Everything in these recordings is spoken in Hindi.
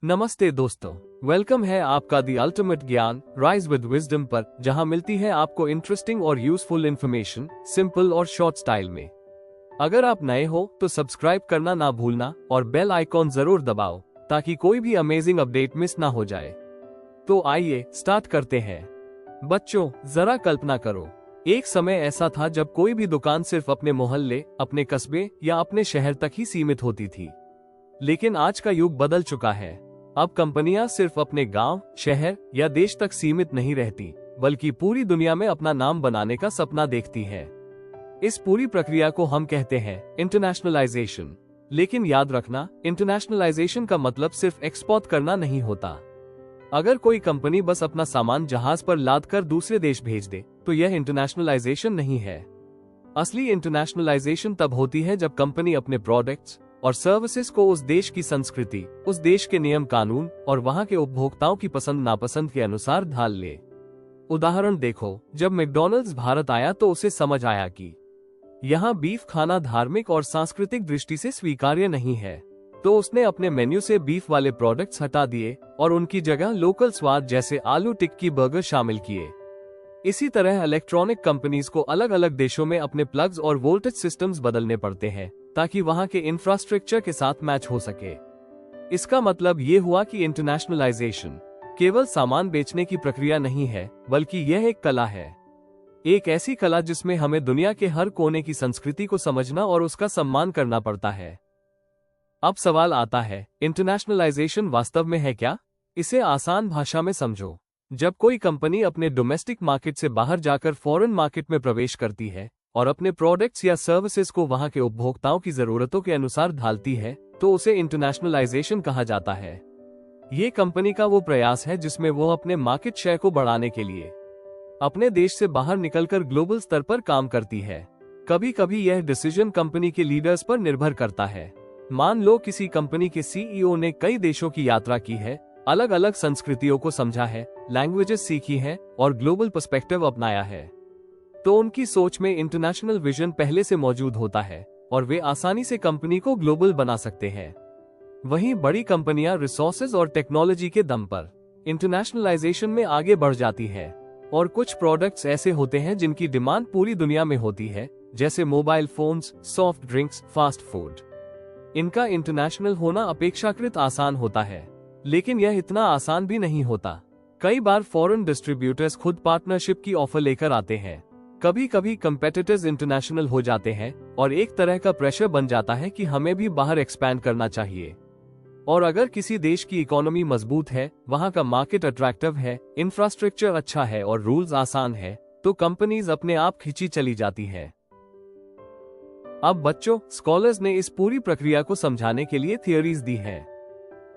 नमस्ते दोस्तों, वेलकम है आपका the ultimate Gyan rise with wisdom पर, जहां मिलती है आपको इंटरेस्टिंग और यूजफुल इन्फॉर्मेशन सिंपल और शॉर्ट स्टाइल में। अगर आप नए हो तो सब्सक्राइब करना ना भूलना और बेल आइकॉन जरूर दबाओ ताकि कोई भी अमेजिंग अपडेट मिस ना हो जाए। तो आइए स्टार्ट करते हैं। बच्चों, जरा कल्पना करो, एक समय ऐसा था जब कोई भी दुकान सिर्फ अपने मोहल्ले, अपने कस्बे या अपने शहर तक ही सीमित होती थी। लेकिन आज का युग बदल चुका है। अब कंपनियां सिर्फ अपने गांव, शहर या देश तक सीमित नहीं रहती, बल्कि पूरी दुनिया में अपना नाम बनाने का सपना देखती हैं। इस पूरी प्रक्रिया को हम कहते हैं इंटरनेशनलाइजेशन। लेकिन याद रखना, इंटरनेशनलाइजेशन का मतलब सिर्फ एक्सपोर्ट करना नहीं होता। अगर कोई कंपनी बस अपना सामान जहाज पर लादकर दूसरे देश भेज दे तो यह इंटरनेशनलाइजेशन नहीं है। असली इंटरनेशनलाइजेशन तब होती है जब कंपनी अपने प्रोडक्ट्स और सर्विसेज को उस देश की संस्कृति, उस देश के नियम कानून और वहां के उपभोक्ताओं की पसंद नापसंद के अनुसार ढाल ले। उदाहरण देखो, जब मैकडॉनल्ड्स भारत आया तो उसे समझ आया कि यहाँ बीफ खाना धार्मिक और सांस्कृतिक दृष्टि से स्वीकार्य नहीं है, तो उसने अपने मेन्यू से बीफ वाले प्रोडक्ट्स हटा दिए और उनकी जगह लोकल स्वाद जैसे आलू टिक्की बर्गर शामिल किए। इसी तरह इलेक्ट्रॉनिक कंपनीज को अलग अलग देशों में अपने प्लग्स और वोल्टेज सिस्टम्स बदलने पड़ते हैं ताकि वहां के इंफ्रास्ट्रक्चर के साथ मैच हो सके। इसका मतलब ये हुआ कि इंटरनेशनलाइजेशन केवल सामान बेचने की प्रक्रिया नहीं है, बल्कि यह एक कला है। एक ऐसी कला जिसमें हमें दुनिया के हर कोने की संस्कृति को समझना और उसका सम्मान करना पड़ता है। अब सवाल आता है, इंटरनेशनलाइजेशन वास्तव में है क्या? इसे आसान भाषा में समझो। जब कोई कंपनी अपने डोमेस्टिक मार्केट से बाहर जाकर फॉरेन मार्केट में प्रवेश करती है और अपने प्रोडक्ट्स या सर्विसेज को वहां के उपभोक्ताओं की जरूरतों के अनुसार ढालती है, तो उसे इंटरनेशनलाइजेशन कहा जाता है। ये कंपनी का वो प्रयास है जिसमें वो अपने मार्केट शेयर को बढ़ाने के लिए अपने देश से बाहर निकलकर ग्लोबल स्तर पर काम करती है। कभी कभी यह डिसीजन कंपनी के लीडर्स पर निर्भर करता है। मान लो किसी कंपनी के सीईओ ने कई देशों की यात्रा की है, अलग अलग संस्कृतियों को समझा है, लैंग्वेजेस सीखी हैं और ग्लोबल पर्सपेक्टिव अपनाया है, तो उनकी सोच में इंटरनेशनल विजन पहले से मौजूद होता है और वे आसानी से कंपनी को ग्लोबल बना सकते हैं। वहीं बड़ी कंपनियां रिसोर्सेज और टेक्नोलॉजी के दम पर इंटरनेशनलाइजेशन में आगे बढ़ जाती है। और कुछ प्रोडक्ट्स ऐसे होते हैं जिनकी डिमांड पूरी दुनिया में होती है, जैसे mobile phones, soft drinks, fast food. इनका इंटरनेशनल होना अपेक्षाकृत आसान होता है, लेकिन यह इतना आसान भी नहीं होता। कई बार फॉरेन डिस्ट्रीब्यूटर्स खुद पार्टनरशिप की ऑफर लेकर आते हैं। कभी कभी कंपेटिटर्स इंटरनेशनल हो जाते हैं और एक तरह का प्रेशर बन जाता है कि हमें भी बाहर एक्सपैंड करना चाहिए। और अगर किसी देश की इकोनॉमी मजबूत है, वहां का मार्केट अट्रैक्टिव है, इंफ्रास्ट्रक्चर अच्छा है और रूल्स आसान है, तो कंपनीज अपने आप खींची चली जाती है। अब बच्चों, स्कॉलर्स ने इस पूरी प्रक्रिया को समझाने के लिए थियरीज दी हैं।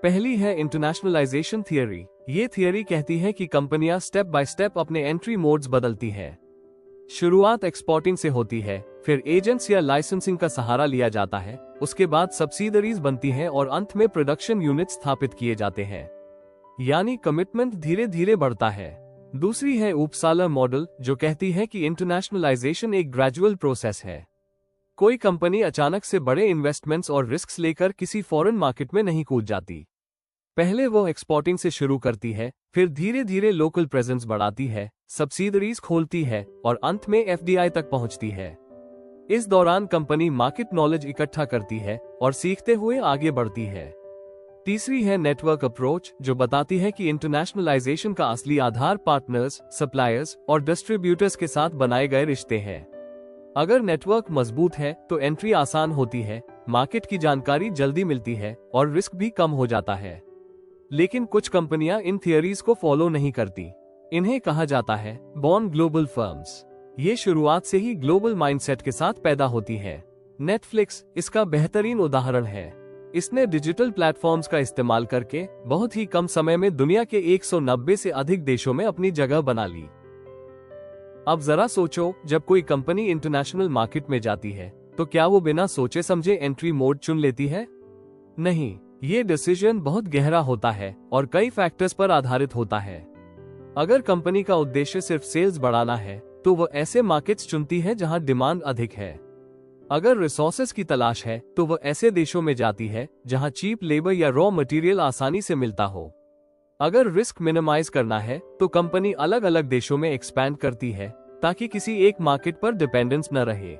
पहली है इंटरनेशनलाइजेशन थियरी। ये थियरी कहती है कि कंपनियां स्टेप बाय स्टेप अपने एंट्री मोड्स बदलती हैं। शुरुआत एक्सपोर्टिंग से होती है, फिर एजेंट्स या लाइसेंसिंग का सहारा लिया जाता है, उसके बाद सब्सिडरीज बनती हैं और अंत में प्रोडक्शन यूनिट स्थापित किए जाते हैं। यानी कमिटमेंट धीरे धीरे बढ़ता है। दूसरी है उपसाला मॉडल, जो कहती है कि इंटरनेशनलाइजेशन एक ग्रेजुअल प्रोसेस है। कोई कंपनी अचानक से बड़े इन्वेस्टमेंट्स और रिस्क लेकर किसी फॉरेन मार्केट में नहीं कूद जाती। पहले वो एक्सपोर्टिंग से शुरू करती है, फिर धीरे धीरे लोकल प्रेजेंस बढ़ाती है, सब्सिडरीज खोलती है और अंत में एफडीआई तक पहुंचती है। इस दौरान कंपनी मार्केट नॉलेज इकट्ठा करती है और सीखते हुए आगे बढ़ती है। तीसरी है नेटवर्क अप्रोच, जो बताती है कि इंटरनेशनलाइजेशन का असली आधार पार्टनर्स, सप्लायर्स और डिस्ट्रीब्यूटर्स के साथ बनाए गए रिश्ते हैं। अगर नेटवर्क मजबूत है तो एंट्री आसान होती है, मार्केट की जानकारी जल्दी मिलती है और रिस्क भी कम हो जाता है। लेकिन कुछ कंपनियां इन थियरीज को फॉलो नहीं करती। इन्हें कहा जाता है बॉर्न ग्लोबल फर्म्स। ये शुरुआत से ही ग्लोबल माइंडसेट के साथ पैदा होती है। नेटफ्लिक्स इसका बेहतरीन उदाहरण है। इसने डिजिटल प्लेटफॉर्म्स का इस्तेमाल करके बहुत ही कम समय में दुनिया के 190 से अधिक देशों में अपनी जगह बना ली। अब जरा सोचो, जब कोई कंपनी इंटरनेशनल मार्केट में जाती है तो क्या वो बिना सोचे समझे एंट्री मोड चुन लेती है? नहीं, ये डिसीजन बहुत गहरा होता है और कई फैक्टर्स पर आधारित होता है। अगर कंपनी का उद्देश्य सिर्फ सेल्स बढ़ाना है तो वो ऐसे मार्केट्स चुनती है जहां डिमांड अधिक है। अगर रिसोर्सेज की तलाश है तो वह ऐसे देशों में जाती है जहां चीप लेबर या रॉ मटेरियल आसानी से मिलता हो। अगर रिस्क मिनिमाइज करना है तो कंपनी अलग अलग देशों में एक्सपैंड करती है ताकि किसी एक मार्केट पर डिपेंडेंस न रहे।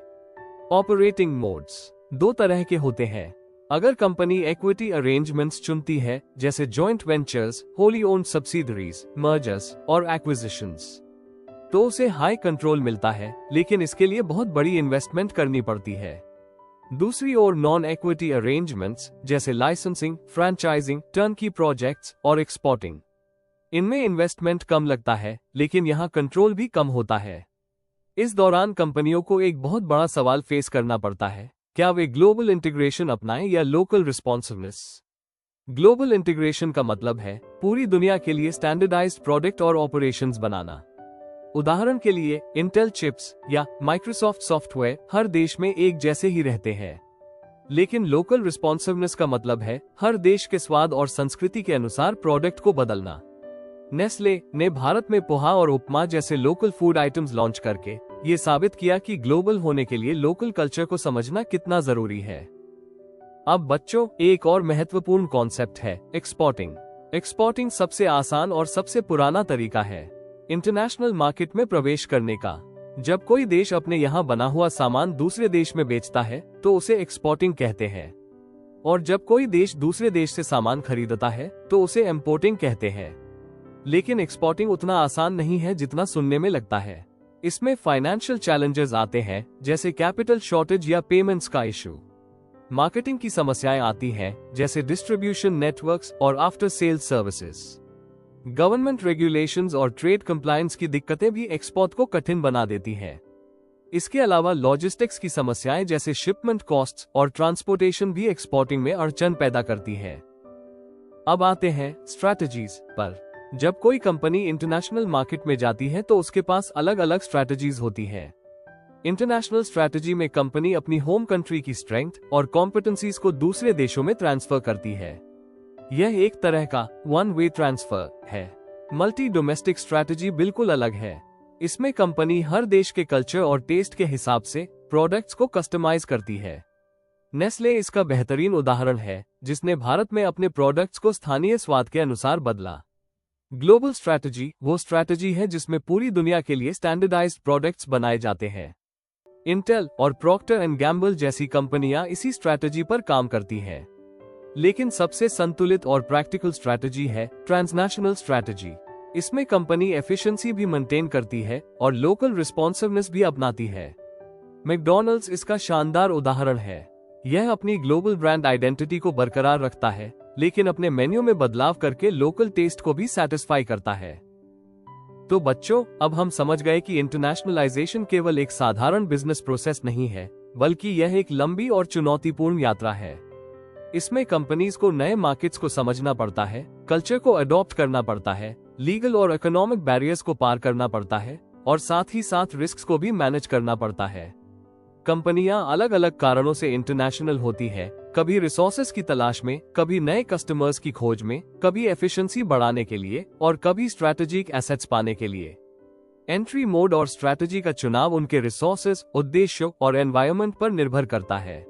ऑपरेटिंग मोड्स दो तरह के होते हैं। अगर कंपनी इक्विटी अरेंजमेंट्स चुनती है, जैसे joint ventures, wholly owned subsidiaries, mergers और एक्विजिशंस, तो उसे हाई कंट्रोल मिलता है, लेकिन इसके लिए बहुत बड़ी इन्वेस्टमेंट करनी पड़ती है। दूसरी ओर नॉन इक्विटी अरेंजमेंट्स जैसे लाइसेंसिंग, फ्रैंचाइजिंग, टर्नकी प्रोजेक्ट्स और एक्सपोर्टिंग, इनमें इन्वेस्टमेंट कम लगता है, लेकिन यहाँ कंट्रोल भी कम होता है। इस दौरान कंपनियों को एक बहुत बड़ा सवाल फेस करना पड़ता है, क्या वे ग्लोबल इंटीग्रेशन अपनाएं या लोकल रिस्पॉन्सिवनेस। ग्लोबल इंटीग्रेशन का मतलब है पूरी दुनिया के लिए स्टैंडर्डाइज्ड प्रोडक्ट और ऑपरेशंस बनाना। उदाहरण के लिए इंटेल चिप्स या माइक्रोसॉफ्ट सॉफ्टवेयर हर देश में एक जैसे ही रहते हैं। लेकिन लोकल रिस्पॉन्सिवनेस का मतलब है हर देश के स्वाद और संस्कृति के अनुसार प्रोडक्ट को बदलना। नेस्ले ने भारत में पोहा और उपमा जैसे लोकल फूड आइटम्स लॉन्च करके ये साबित किया कि ग्लोबल होने के लिए लोकल कल्चर को समझना कितना जरूरी है। अब बच्चों, एक और महत्वपूर्ण कॉन्सेप्ट है एक्सपोर्टिंग। एक्सपोर्टिंग सबसे आसान और सबसे पुराना तरीका है इंटरनेशनल मार्केट में प्रवेश करने का। जब कोई देश अपने यहाँ बना हुआ सामान दूसरे देश में बेचता है तो उसे एक्सपोर्टिंग कहते हैं, और जब कोई देश दूसरे देश से सामान खरीदता है तो उसे इम्पोर्टिंग कहते हैं। लेकिन एक्सपोर्टिंग उतना आसान नहीं है जितना सुनने में लगता है। इसमें फाइनेंशियल चैलेंजेस आते हैं, जैसे कैपिटल शॉर्टेज या पेमेंट्स का इशू। मार्केटिंग की समस्याएं आती हैं, जैसे डिस्ट्रीब्यूशन नेटवर्क्स और after sale services. Government regulations और ट्रेड कंप्लायंस की दिक्कतें भी एक्सपोर्ट को कठिन बना देती हैं। इसके अलावा लॉजिस्टिक्स की समस्याएं जैसे शिपमेंट कॉस्ट्स और ट्रांसपोर्टेशन भी एक्सपोर्टिंग में अड़चन पैदा करती है। अब आते हैं स्ट्रैटेजीज पर। जब कोई कंपनी इंटरनेशनल मार्केट में जाती है तो उसके पास अलग अलग स्ट्रैटेजीज होती है। इंटरनेशनल स्ट्रैटेजी में कंपनी अपनी होम कंट्री की स्ट्रेंथ और कॉम्पिटेंसीज को दूसरे देशों में ट्रांसफर करती है। यह एक तरह का वन वे ट्रांसफर है। मल्टी डोमेस्टिक स्ट्रैटेजी बिल्कुल अलग है। इसमें कंपनी हर देश के कल्चर और टेस्ट के हिसाब से प्रोडक्ट्स को कस्टमाइज करती है। नेस्ले इसका बेहतरीन उदाहरण है, जिसने भारत में अपने प्रोडक्ट्स को स्थानीय स्वाद के अनुसार बदला। ग्लोबल स्ट्रैटेजी वो स्ट्रैटेजी है जिसमें पूरी दुनिया के लिए स्टैंडर्डाइज्ड प्रोडक्ट्स बनाए जाते हैं। इंटेल और प्रॉक्टर एंड गैम्बल जैसी कंपनियां इसी स्ट्रैटेजी पर काम करती हैं। लेकिन सबसे संतुलित और प्रैक्टिकल स्ट्रैटेजी है ट्रांसनेशनल स्ट्रैटेजी। इसमें कंपनी एफिशिएंसी भी मेंटेन करती है और लोकल रिस्पॉन्सिवनेस भी अपनाती है। मैकडॉनल्ड्स इसका शानदार उदाहरण है। यह अपनी ग्लोबल ब्रांड आइडेंटिटी को बरकरार रखता है, लेकिन अपने मेन्यू में बदलाव करके लोकल टेस्ट को भी सैटिस्फाई करता है। तो बच्चों, अब हम समझ गए कि इंटरनेशनलाइजेशन केवल एक साधारण बिजनेस प्रोसेस नहीं है, बल्कि यह एक लंबी और चुनौतीपूर्ण यात्रा है। इसमें कंपनीज को नए मार्केट्स को समझना पड़ता है, कल्चर को अडॉप्ट करना पड़ता है, लीगल और इकोनॉमिक बैरियर्स को पार करना पड़ता है, और साथ ही साथ रिस्क को भी मैनेज करना पड़ता है। कंपनियां अलग अलग कारणों से इंटरनेशनल होती है, कभी रिसोर्सेज की तलाश में, कभी नए कस्टमर्स की खोज में, कभी एफिशिएंसी बढ़ाने के लिए और कभी स्ट्रैटेजिक एसेट्स पाने के लिए। एंट्री मोड और स्ट्रैटेजी का चुनाव उनके रिसोर्सेज, उद्देश्यों और एनवायरनमेंट पर निर्भर करता है।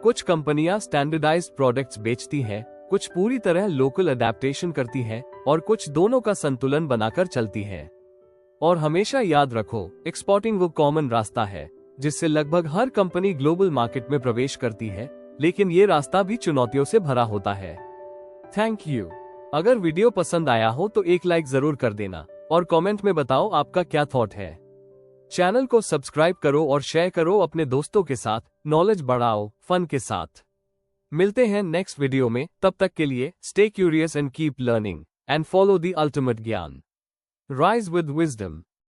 कुछ कंपनियां स्टैंडर्डाइज्ड प्रोडक्ट्स बेचती हैं, कुछ पूरी तरह लोकल अडेप्टेशन करती हैं और कुछ दोनों का संतुलन बनाकर चलती हैं। और हमेशा याद रखो, एक्सपोर्टिंग वो कॉमन रास्ता है जिससे लगभग हर कंपनी ग्लोबल मार्केट में प्रवेश करती है, लेकिन ये रास्ता भी चुनौतियों से भरा होता है। Thank you. अगर वीडियो पसंद आया हो तो एक लाइक जरूर कर देना और कमेंट में बताओ आपका क्या थॉट है। चैनल को सब्सक्राइब करो और शेयर करो अपने दोस्तों के साथ। नॉलेज बढ़ाओ फन के साथ। मिलते हैं नेक्स्ट वीडियो में, तब तक के लिए stay curious and keep learning and follow the ultimate Gyan. Rise with wisdom.